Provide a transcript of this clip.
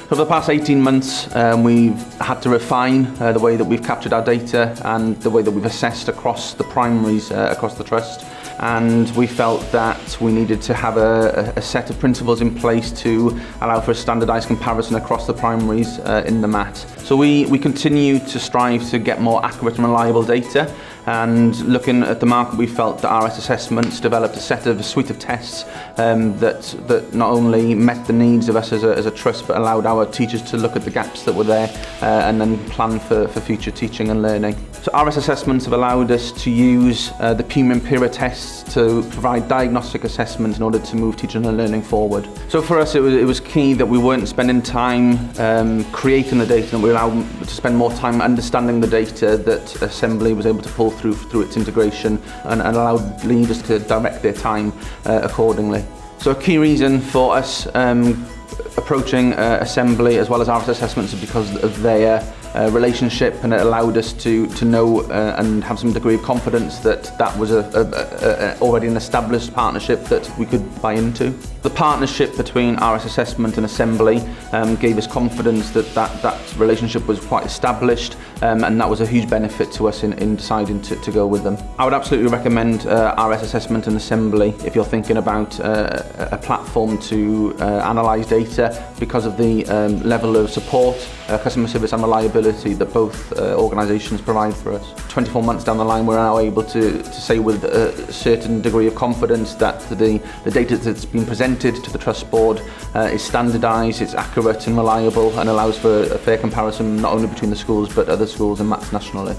For the past 18 months, we've had to refine the way that we've captured our data and the way that we've assessed across the primaries across the Trust. And we felt that we needed to have a set of principles in place to allow for a standardised comparison across the primaries in the MAT. So we continue to strive to get more accurate and reliable data, and looking at the market, we felt that RS Assessments developed a suite of tests that not only met the needs of us as a trust, but allowed our teachers to look at the gaps that were there and then plan for future teaching and learning. So RS Assessments have allowed us to use the Puma and Pira tests to provide diagnostic assessment in order to move teaching and learning forward. So for us, it was key that we weren't spending time creating the data, and we allowed to spend more time understanding the data that Assembly was able to pull through its integration, and allowed leaders to direct their time accordingly. So a key reason for us approaching Assembly as well as RS Assessments is because of their relationship, and it allowed us to know and have some degree of confidence that was already an established partnership that we could buy into. The partnership between RS Assessment and Assembly gave us confidence that relationship was quite established, and that was a huge benefit to us in deciding to go with them. I would absolutely recommend RS Assessment and Assembly if you're thinking about a platform to analyse data, because of the level of support, customer service and reliability that both organisations provide for us. 24 months down the line, we're now able to say with a certain degree of confidence that the data that's been presented to the Trust Board is standardised, it's accurate and reliable, and allows for a fair comparison not only between the schools but other schools and MATs nationally.